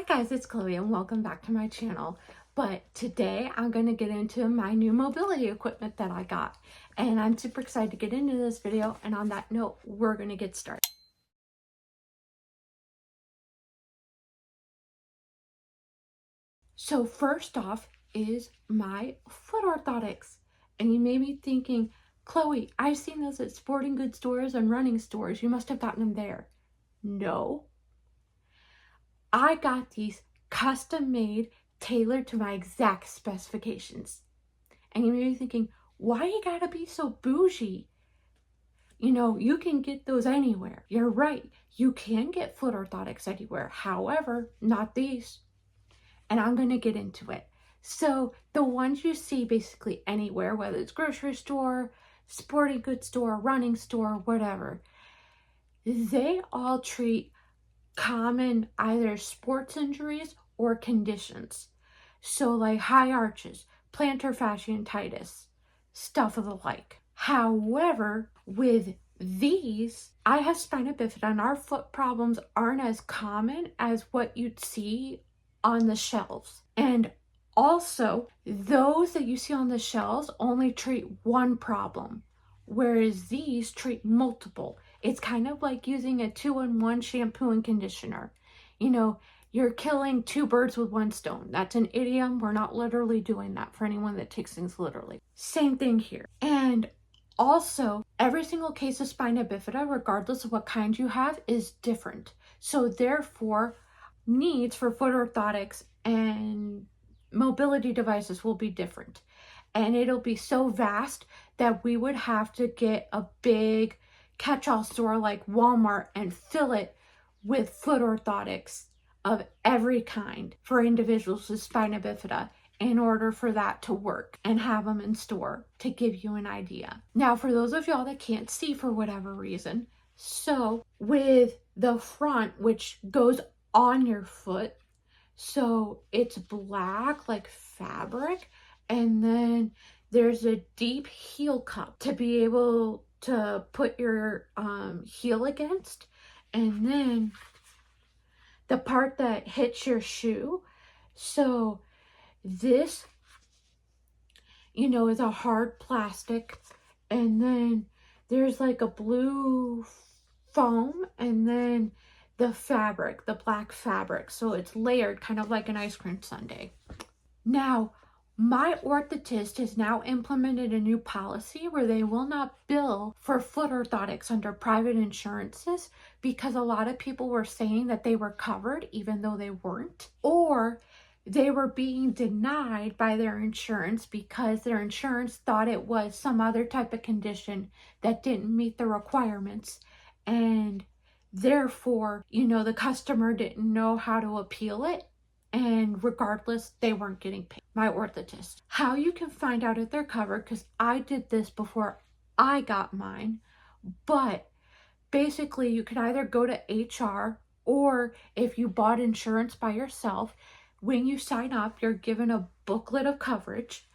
Hi guys, it's Chloe and welcome back to my channel. But today I'm going to get into my new mobility equipment that I got. And I'm super excited to get into this video. And on that note, we're going to get started. So first off is my foot orthotics. And you may be thinking, Chloe, I've seen those at sporting goods stores and running stores. You must have gotten them there. No. I got these custom made, tailored to my exact specifications. And you may be thinking, why you gotta be so bougie? You know, you can get those anywhere. You're right. You can get foot orthotics anywhere. However, not these. And I'm gonna get into it. So the ones you see basically anywhere, whether it's grocery store, sporting goods store, running store, whatever, they all treat common either sports injuries or conditions. So like high arches, plantar fasciitis, stuff of the like. However, with these, I have spina bifida and our foot problems aren't as common as what you'd see on the shelves. And also, those that you see on the shelves only treat one problem, whereas these treat multiple. It's kind of like using a 2-in-1 shampoo and conditioner. You know, you're killing two birds with one stone. That's an idiom. We're not literally doing that for anyone that takes things literally. Same thing here. And also, every single case of spina bifida, regardless of what kind you have, is different. So therefore, needs for foot orthotics and mobility devices will be different. And it'll be so vast that we would have to get a big catch-all store like Walmart and fill it with foot orthotics of every kind for individuals with spina bifida in order for that to work, and have them in store to give you an idea. Now, for those of y'all that can't see for whatever reason, so with the front, which goes on your foot, so it's black like fabric, and then there's a deep heel cup to be able to put your heel against, and then the part that hits your shoe. So this, you know, is a hard plastic, and then there's like a blue foam, and then the fabric, the black fabric. So it's layered kind of like an ice cream sundae. Now, my orthotist has now implemented a new policy where they will not bill for foot orthotics under private insurances, because a lot of people were saying that they were covered even though they weren't, or they were being denied by their insurance because their insurance thought it was some other type of condition that didn't meet the requirements, and therefore, you know, the customer didn't know how to appeal it. And regardless, they weren't getting paid. My orthotist. How you can find out if they're covered, because I did this before I got mine, but basically you could either go to HR, or if you bought insurance by yourself, when you sign up, you're given a booklet of coverage,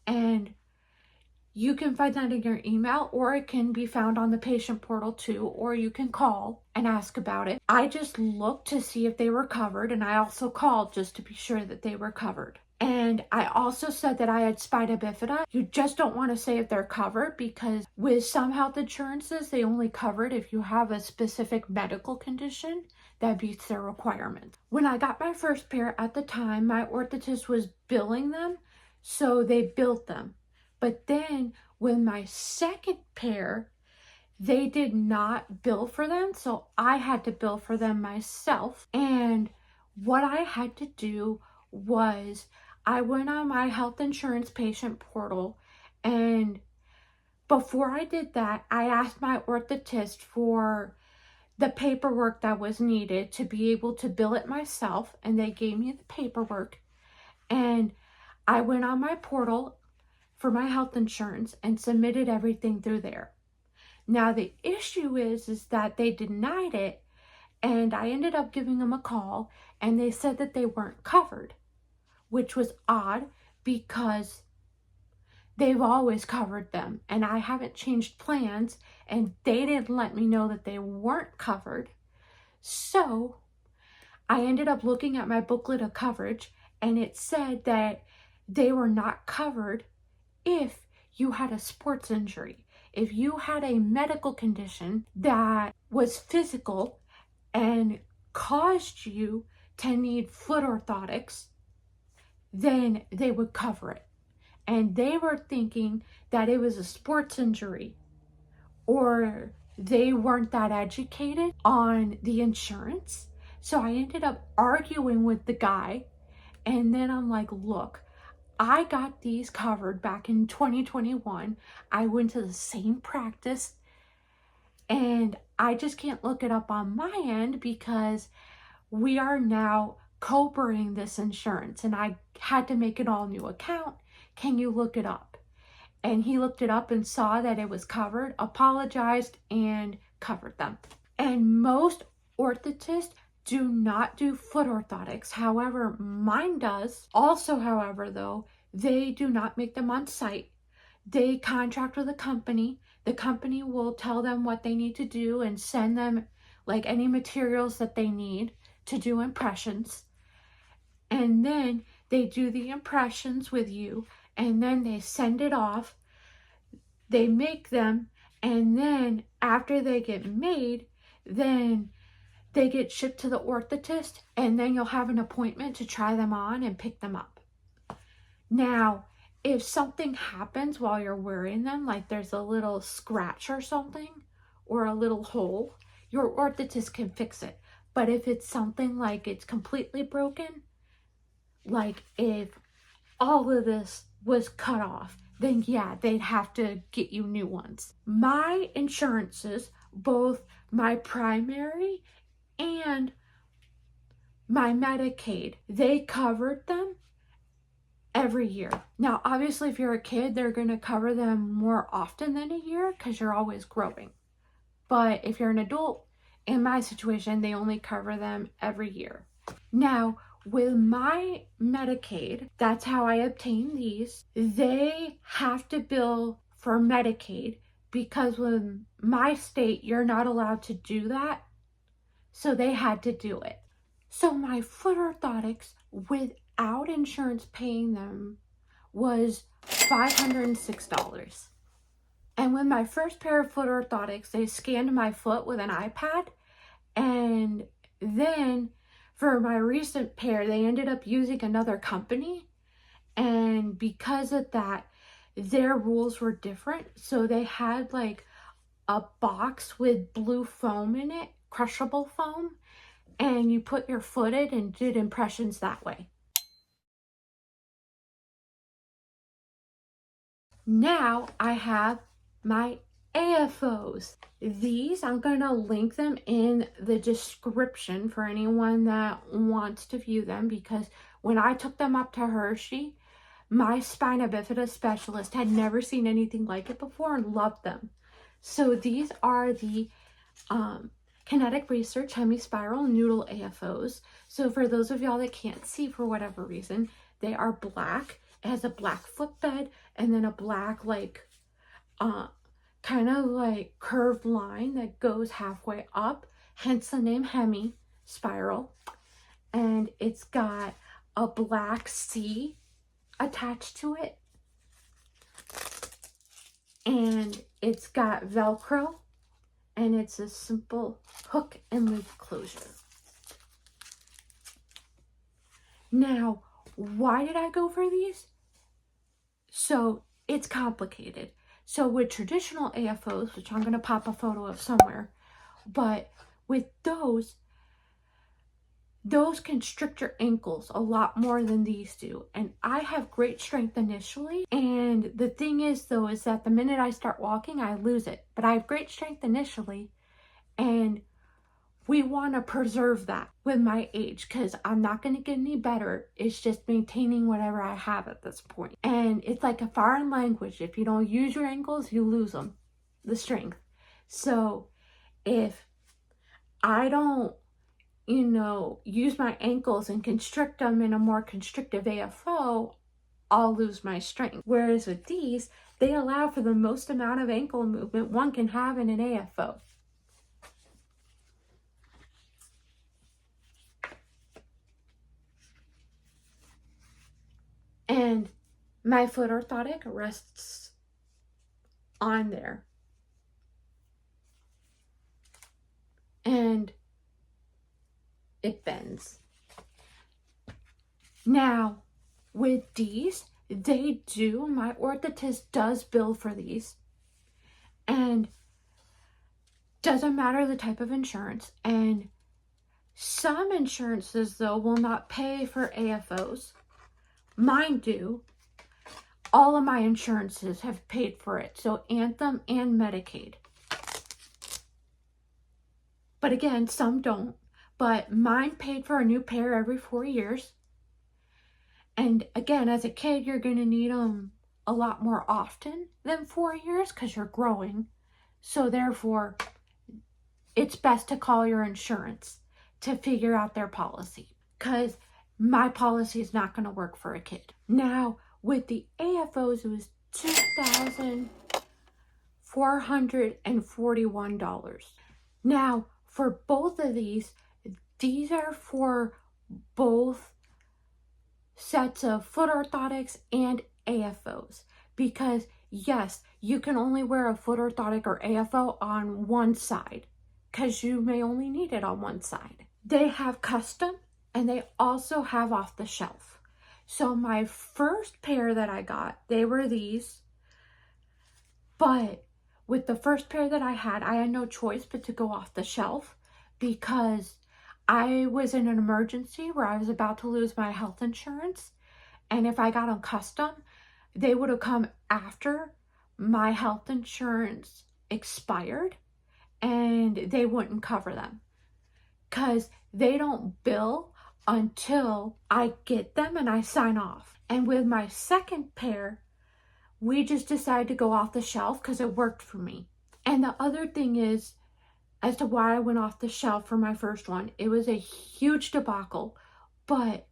and you can find that in your email, or it can be found on the patient portal too, or you can call and ask about it. I just looked to see if they were covered, and I also called just to be sure that they were covered. And I also said that I had spina bifida. You just don't want to say if they're covered, because with some health insurances, they only cover it if you have a specific medical condition that meets their requirements. When I got my first pair at the time, my orthotist was billing them, so they billed them. But then with my second pair, they did not bill for them, so I had to bill for them myself. And what I had to do was I went on my health insurance patient portal, and before I did that, I asked my orthotist for the paperwork that was needed to be able to bill it myself, and they gave me the paperwork, and I went on my portal for my health insurance and submitted everything through there. Now the issue is that they denied it, and I ended up giving them a call, and they said that they weren't covered, which was odd because they've always covered them, and I haven't changed plans, and they didn't let me know that they weren't covered. So I ended up looking at my booklet of coverage, and it said that they were not covered if you had a sports injury. If you had a medical condition that was physical and caused you to need foot orthotics, then they would cover it. And they were thinking that it was a sports injury, or they weren't that educated on the insurance. So I ended up arguing with the guy, and then I'm like, look, I got these covered back in 2021. I went to the same practice, and I just can't look it up on my end because we are now co-branding this insurance, and I had to make an all new account. Can you look it up? And he looked it up and saw that it was covered, apologized, and covered them. And most orthotists do not do foot orthotics. However, mine does. Also, however, though, they do not make them on site. They contract with a company. The company will tell them what they need to do and send them like any materials that they need to do impressions. And then they do the impressions with you, and then they send it off. They make them, and then after they get made, then they get shipped to the orthotist, and then you'll have an appointment to try them on and pick them up. Now, if something happens while you're wearing them, like there's a little scratch or something, or a little hole, your orthotist can fix it. But if it's something like it's completely broken, like if all of this was cut off, then yeah, they'd have to get you new ones. My insurances, both my primary and my Medicaid, they covered them every year. Now, obviously, if you're a kid, they're going to cover them more often than a year because you're always growing. But if you're an adult, in my situation, they only cover them every year. Now, with my Medicaid, that's how I obtain these. They have to bill for Medicaid because with my state, you're not allowed to do that. So they had to do it. So my foot orthotics without insurance paying them was $506. And with my first pair of foot orthotics, they scanned my foot with an iPad. And then for my recent pair, they ended up using another company. And because of that, their rules were different. So they had like a box with blue foam in it, crushable foam. And you put your foot in and did impressions that way. Now I have my AFO'S. These, I'm going to link them in the description for anyone that wants to view them, because when I took them up to Hershey, my spina bifida specialist had never seen anything like it before and loved them. So these are the Kinetic Research Hemi Spiral Noodle AFO'S. So for those of y'all that can't see for whatever reason, they are black. It has a black footbed and then a black like kind of like curved line that goes halfway up, hence the name Hemi Spiral. And it's got a black C attached to it, and it's got Velcro, and it's a simple hook and loop closure. Now, why did I go for these? So it's complicated. So with traditional AFO'S, which I'm going to pop a photo of somewhere, but with those constrict your ankles a lot more than these do. And I have great strength initially. And the thing is though, is that the minute I start walking, I lose it. But I have great strength initially. And we want to preserve that with my age, because I'm not going to get any better. It's just maintaining whatever I have at this point. And it's like a foreign language. If you don't use your ankles, you lose them, the strength. So if I don't, use my ankles and constrict them in a more constrictive AFO, I'll lose my strength. Whereas with these, they allow for the most amount of ankle movement one can have in an AFO. my foot orthotic rests on there. And it bends. Now, with these, my orthotist does bill for these. And doesn't matter the type of insurance. And some insurances, though, will not pay for AFO'S. Mine do. All of my insurances have paid for it. So Anthem and Medicaid. But again, some don't. But mine paid for a new pair every 4 years. And again, as a kid, you're going to need them a lot more often than 4 years because you're growing. So therefore, it's best to call your insurance to figure out their policy, because my policy is not going to work for a kid. Now, with the AFO'S, it was $2,441. Now, for both of these are for both sets of foot orthotics and AFO'S, because yes, you can only wear a foot orthotic or AFO on one side because you may only need it on one side. They have custom and they also have off the shelf. So my first pair that I got, they were these, but with the first pair that I had no choice but to go off the shelf because I was in an emergency where I was about to lose my health insurance. And if I got them custom, they would have come after my health insurance expired and they wouldn't cover them because they don't bill until I get them and I sign off. And with my second pair, we just decided to go off the shelf because it worked for me. And the other thing is, as to why I went off the shelf for my first one, it was a huge debacle. But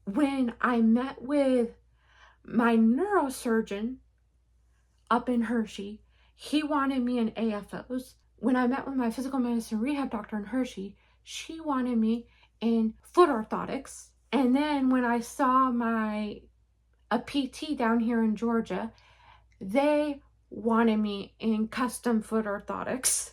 when I met with my neurosurgeon up in Hershey, he wanted me in AFO'S. When I met with my physical medicine rehab doctor in Hershey, she wanted me in foot orthotics. And then when I saw a PT down here in Georgia, they wanted me in custom foot orthotics.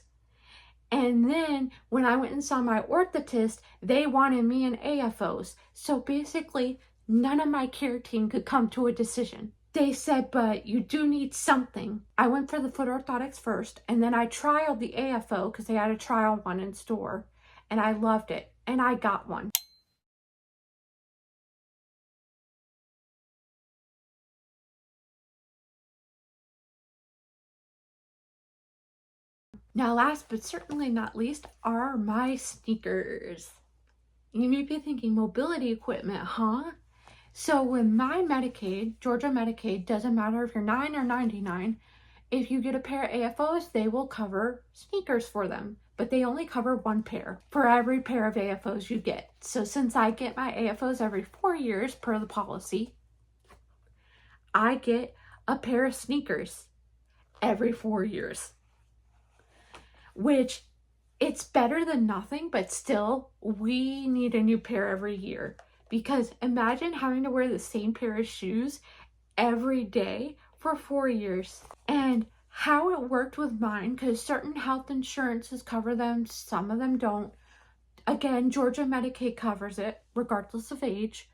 And then when I went and saw my orthotist, they wanted me in AFO'S. So basically, none of my care team could come to a decision. They said, but you do need something. I went for the foot orthotics first, and then I trialed the AFO because they had a trial one in store, and I loved it, and I got one. Now, last but certainly not least are my sneakers. You may be thinking, mobility equipment, huh? So with my Medicaid, Georgia Medicaid, doesn't matter if you're 9 or 99, if you get a pair of AFO'S, they will cover sneakers for them. But they only cover one pair for every pair of AFO'S you get. So since I get my AFO'S every 4 years per the policy, I get a pair of sneakers every 4 years. Which, it's better than nothing, but still, we need a new pair every year. Because imagine having to wear the same pair of shoes every day for 4 years. And how it worked with mine, because certain health insurances cover them, some of them don't. Again, Georgia Medicaid covers it, regardless of age.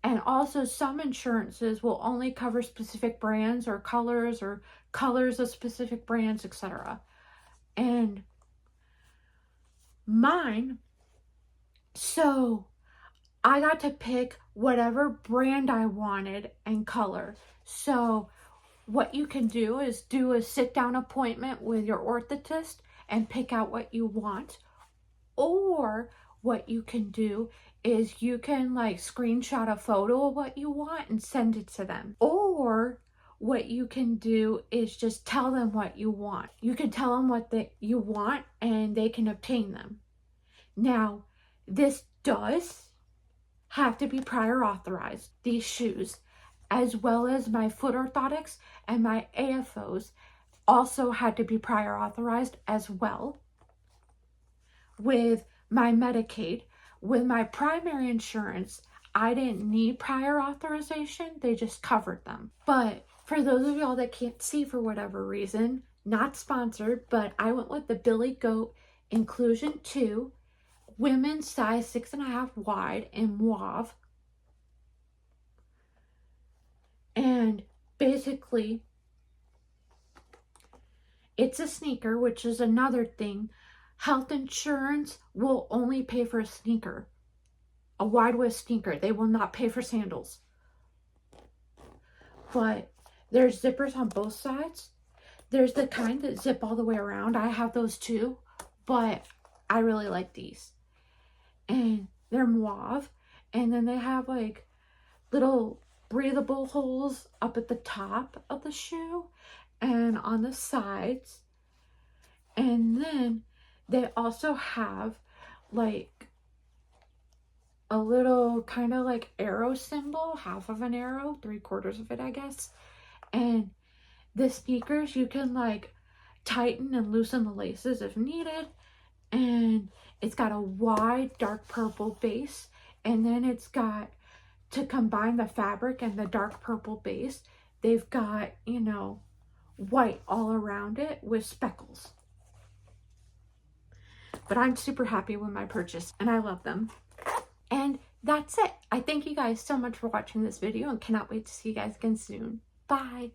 And also some insurances will only cover specific brands or colors of specific brands, etc. And mine, so I got to pick whatever brand I wanted and color. So what you can do is do a sit-down appointment with your orthotist and pick out what you want. Or what you can do is you can like screenshot a photo of what you want and send it to them. Or what you can do is just tell them what you want. You can tell them what you want and they can obtain them. Now, this does have to be prior authorized, these shoes, as well as my foot orthotics and my AFO'S also had to be prior authorized as well. With my Medicaid, with my primary insurance, I didn't need prior authorization. They just covered them. But for those of y'all that can't see for whatever reason, not sponsored, but I went with the Billy Goat Inclusion 2, women's size 6.5 wide in mauve. And basically, it's a sneaker, which is another thing. Health insurance will only pay for a sneaker, a wide width sneaker. They will not pay for sandals. But there's zippers on both sides. There's the kind that zip all the way around. I have those too, but I really like these. And they're mauve. And then they have like little breathable holes up at the top of the shoe and on the sides. And then they also have like a little kind of like arrow symbol, half of an arrow, 3/4 of it, I guess. And the sneakers, you can like tighten and loosen the laces if needed. And it's got a wide dark purple base. And then it's got, to combine the fabric and the dark purple base, they've got, you know, white all around it with speckles. But I'm super happy with my purchase and I love them. And that's it. I thank you guys so much for watching this video and cannot wait to see you guys again soon. Bye.